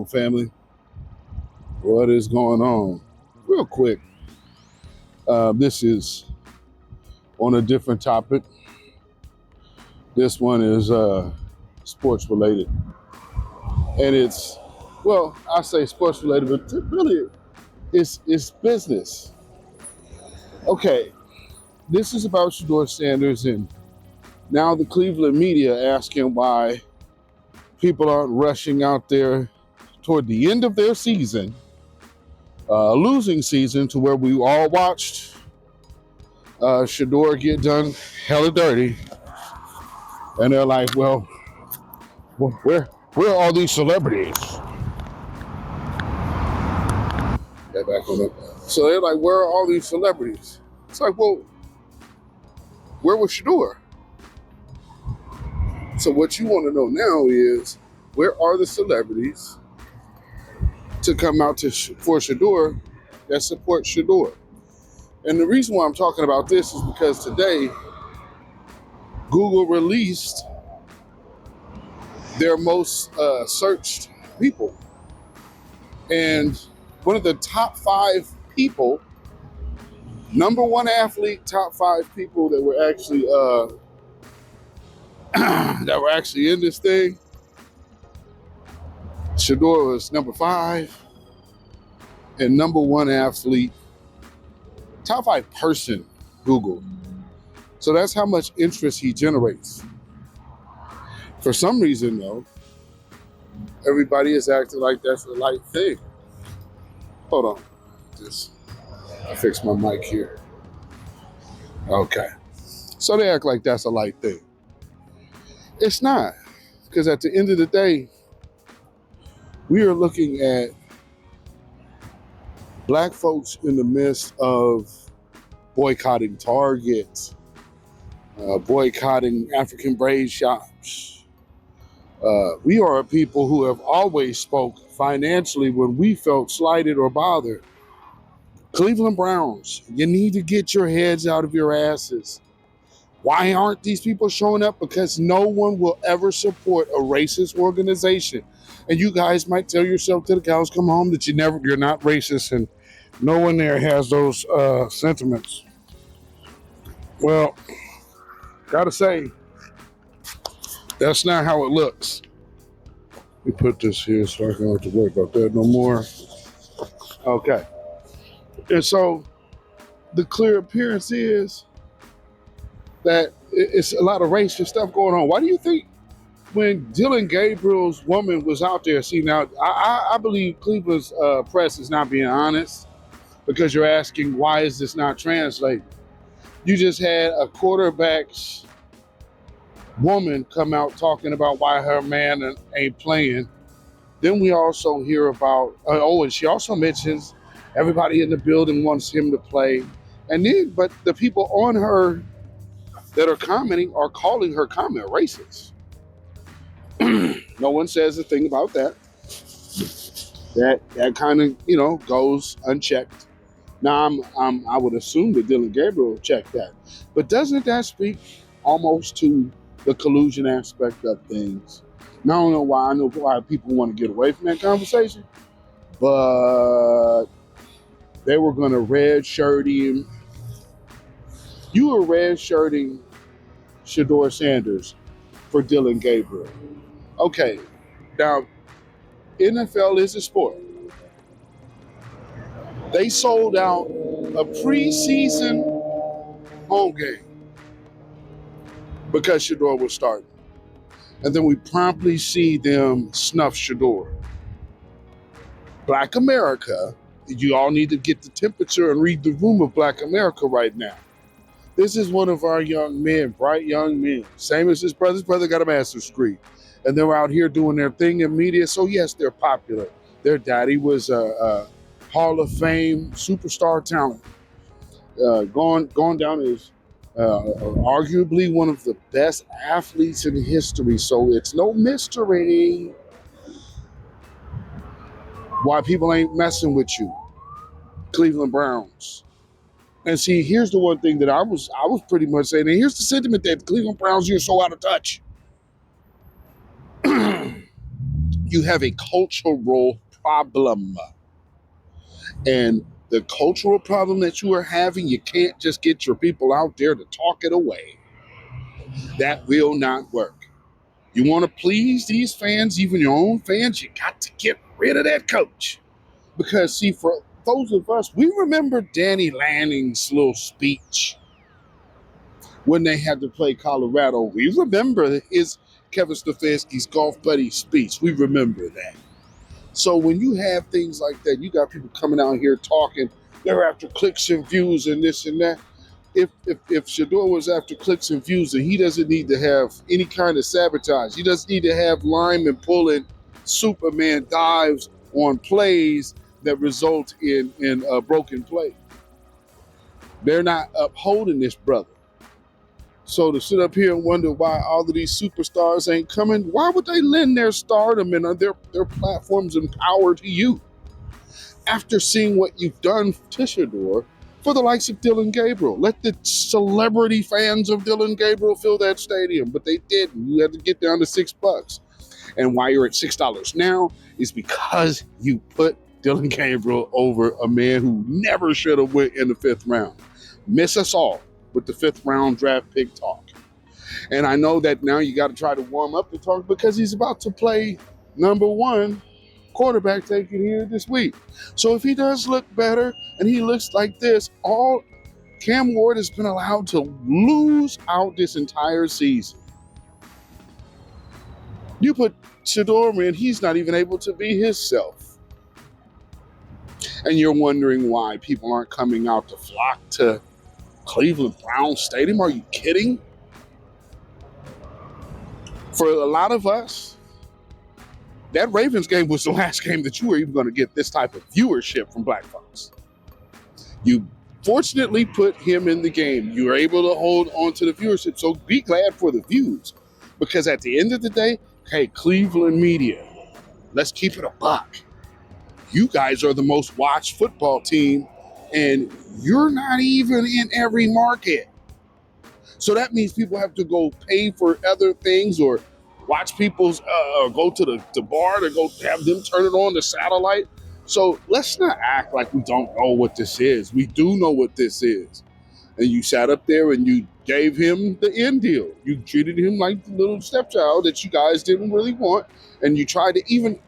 family? What is going on? Real quick, this is on a different topic. This one is sports related. And it's, well, I say sports related, but really it's business. Okay, this is about Shedeur Sanders and now the Cleveland media asking why people aren't rushing out there toward the end of their season, losing season, to where we all watched Shedeur get done hella dirty. And they're like, well, where are all these celebrities? Get back on it. So they're like, where are all these celebrities? It's like, well, where was Shedeur? So what you want to know now is, where are the celebrities to come out for Shedeur that support Shedeur? And the reason why I'm talking about this is because today Google released their most searched people. And one of the top 5 people, number 1 athlete, top 5 people that were actually in this thing, Shedeur was number 5, and number 1 athlete, top 5 person, Google. So that's how much interest he generates. For some reason, though, everybody is acting like that's a light thing. Hold on. I fixed my mic here. Okay. So they act like that's a light thing. It's not. Because at the end of the day, we are looking at Black folks in the midst of boycotting Target, boycotting African braid shops. We are a people who have always spoke financially when we felt slighted or bothered. Cleveland Browns, you need to get your heads out of your asses. Why aren't these people showing up? Because no one will ever support a racist organization. And you guys might tell yourself till the cows come home that you're not racist, and no one there has those sentiments. Well, gotta say, that's not how it looks. Let me put this here so I don't have to worry about that no more. Okay. And so the clear appearance is that it's a lot of racist stuff going on. Why do you think when Dylan Gabriel's woman was out there, see now, I believe Cleveland's press is not being honest, because you're asking, why is this not translated? You just had a quarterback's woman come out talking about why her man ain't playing. Then we also hear about, and she also mentions everybody in the building wants him to play. And then, but the people on her that are commenting are calling her comment racist. No one says a thing about that. That kind of, goes unchecked. Now, I would assume that Dylan Gabriel checked that. But doesn't that speak almost to the collusion aspect of things? Now, I know why people want to get away from that conversation, but they were going to red shirt him. You were red shirting Shedeur Sanders for Dylan Gabriel. Okay, now, NFL is a sport. They sold out a preseason home game because Shedeur was starting. And then we promptly see them snuff Shedeur. Black America, you all need to get the temperature and read the room of Black America right now. This is one of our young men, bright young men, same as his brother. His brother got a master's degree. And they're out here doing their thing in media. So yes, they're popular. Their daddy was a Hall of Fame superstar talent. Going down as arguably one of the best athletes in history. So it's no mystery why people ain't messing with you, Cleveland Browns. And see, here's the one thing that I was pretty much saying, and here's the sentiment that the Cleveland Browns, you're so out of touch. You have a cultural problem. And the cultural problem that you are having, you can't just get your people out there to talk it away. That will not work. You want to please these fans, even your own fans, you got to get rid of that coach. Because, see, for those of us, we remember Danny Lanning's little speech when they had to play Colorado. We remember his Kevin Stefanski's golf buddy speech. We remember that. So when you have things like that, you got people coming out here talking, they're after clicks and views and this and that. If Shador was after clicks and views, then he doesn't need to have any kind of sabotage. He doesn't need to have linemen pulling Superman dives on plays that result in a broken play. They're not upholding this brother. So to sit up here and wonder why all of these superstars ain't coming, why would they lend their stardom and their platforms and power to you? After seeing what you've done to Shador for the likes of Dylan Gabriel. Let the celebrity fans of Dylan Gabriel fill that stadium, but they didn't. You had to get down to $6. And why you're at $6 now is because you put Dylan Gabriel over a man who never should have went in the 5th round. Miss us all with the 5th round draft pick talk. And I know that now you got to try to warm up the talk because he's about to play number 1 quarterback taken here this week. So if he does look better and he looks like this, all Cam Ward has been allowed to lose out this entire season. You put Shador in, he's not even able to be himself. And you're wondering why people aren't coming out to flock to Cleveland Browns Stadium. Are you kidding? For a lot of us, that Ravens game was the last game that you were even going to get this type of viewership from black folks. You fortunately put him in the game. You were able to hold on to the viewership. So be glad for the views. Because at the end of the day, hey, Cleveland media, let's keep it a buck. You guys are the most watched football team, and you're not even in every market. So that means people have to go pay for other things or watch people's go to the bar to go have them turn it on the satellite. So let's not act like we don't know what this is. We do know what this is. And you sat up there and you gave him the end deal. You treated him like the little stepchild that you guys didn't really want. And you tried to even,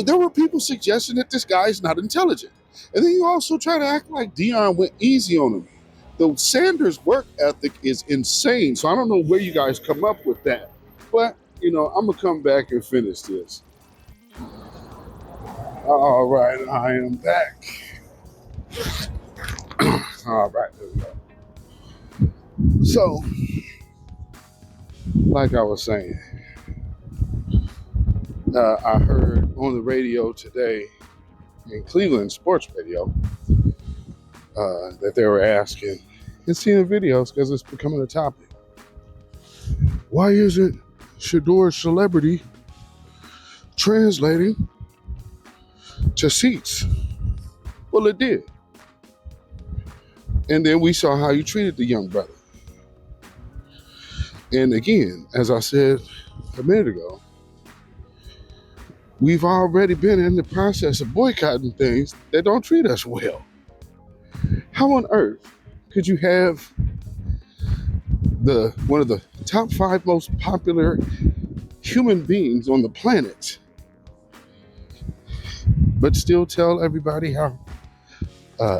there were people suggesting that this guy's not intelligent. And then you also try to act like Dion went easy on him. The Sanders work ethic is insane. So I don't know where you guys come up with that. But, I'm going to come back and finish this. All right, I am back. All right, there we go. So, like I was saying, I heard on the radio today, in Cleveland sports radio, that they were asking and seeing videos because it's becoming a topic. Why isn't Shador's celebrity translating to seats? Well, it did. And then we saw how you treated the young brother. And again, as I said a minute ago, we've already been in the process of boycotting things that don't treat us well. How on earth could you have one of the top 5 most popular human beings on the planet, but still tell everybody how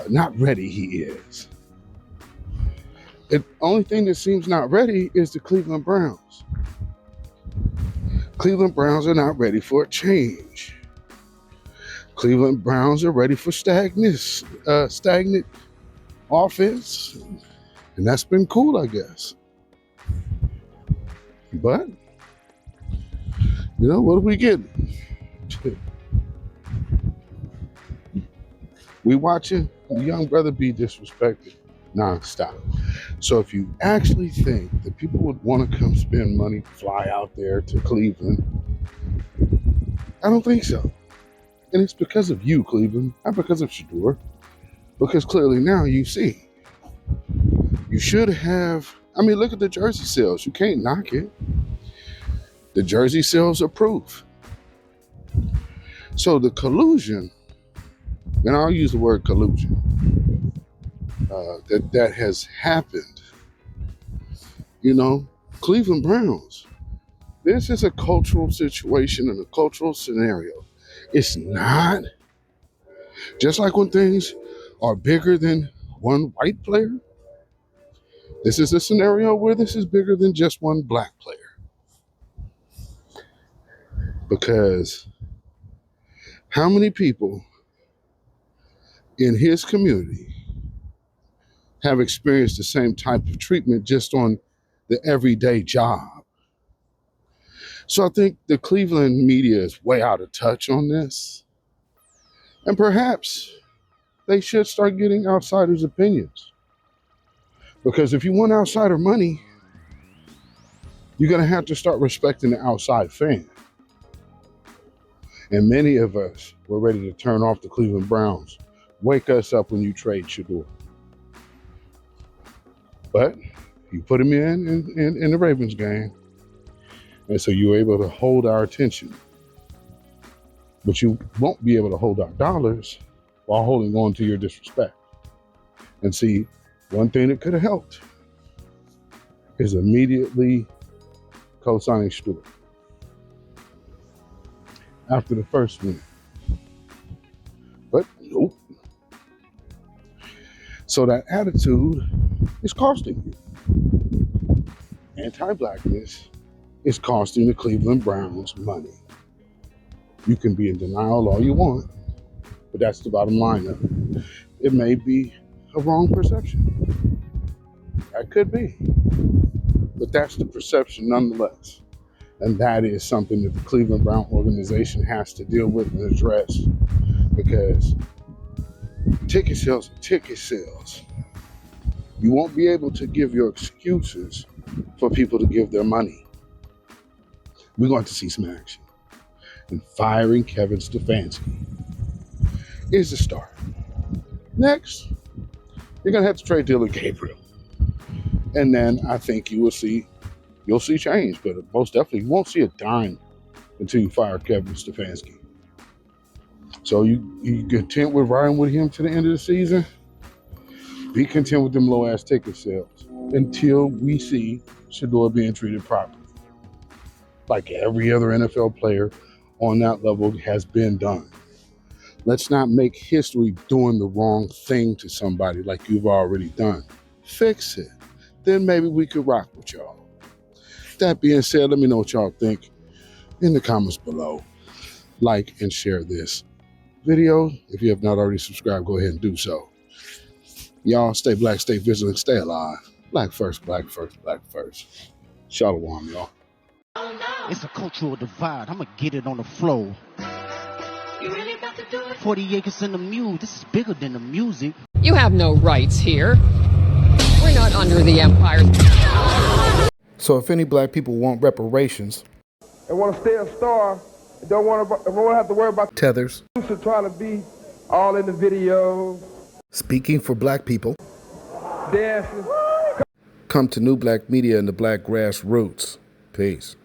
not ready he is? The only thing that seems not ready is the Cleveland Browns. Cleveland Browns are not ready for a change. Cleveland Browns are ready for stagnant offense, and that's been cool, I guess. But, what are we getting? We watching the young brother be disrespected nonstop. So if you actually think that people would want to come spend money, fly out there to Cleveland, I don't think so. And it's because of you, Cleveland, not because of Shador. Because clearly now you see. You should have, look at the jersey sales. You can't knock it. The jersey sales are proof. So the collusion, and I'll use the word collusion, that has happened, Cleveland Browns, this is a cultural situation and a cultural scenario. It's not just like when things are bigger than one white player. This is a scenario where this is bigger than just one black player. Because how many people in his community have experienced the same type of treatment just on the everyday job? So I think the Cleveland media is way out of touch on this. And perhaps they should start getting outsiders' opinions. Because if you want outsider money, you're going to have to start respecting the outside fan. And many of us were ready to turn off the Cleveland Browns. Wake us up when you trade Shador. But you put him in the Ravens game. And so you're able to hold our attention. But you won't be able to hold our dollars while holding on to your disrespect. And see, one thing that could have helped is immediately co-signing Stewart after the first win. But nope. So that attitude is costing you. Anti-blackness is costing the Cleveland Browns money. You can be in denial all you want, but that's the bottom line of it. It may be a wrong perception. That could be. But that's the perception nonetheless. And that is something that the Cleveland Brown organization has to deal with and address, because ticket sales are ticket sales. You won't be able to give your excuses for people to give their money. We're going to see some action. And firing Kevin Stefanski is the start. Next, you're going to have to trade Dylan Gabriel. And then I think you'll see change, but most definitely you won't see a dime until you fire Kevin Stefanski. So you content with riding with him to the end of the season? Be content with them low-ass ticket sales until we see Shador being treated properly. Like every other NFL player on that level has been done. Let's not make history doing the wrong thing to somebody like you've already done. Fix it. Then maybe we could rock with y'all. That being said, let me know what y'all think in the comments below. Like and share this video. If you have not already subscribed, go ahead and do so. Y'all stay black, stay vigilant, stay alive. Black first, black first, black first. Shalom, y'all. It's a cultural divide. I'm going to get it on the flow. You really about to do it? 40 acres in the mule. This is bigger than the music. You have no rights here. We're not under the empire. So if any black people want reparations and want to stay a star, don't want to have to worry about tethers, trying to be all in the videos, speaking for black people, dancing, come to New Black Media and the Black Grassroots. Peace.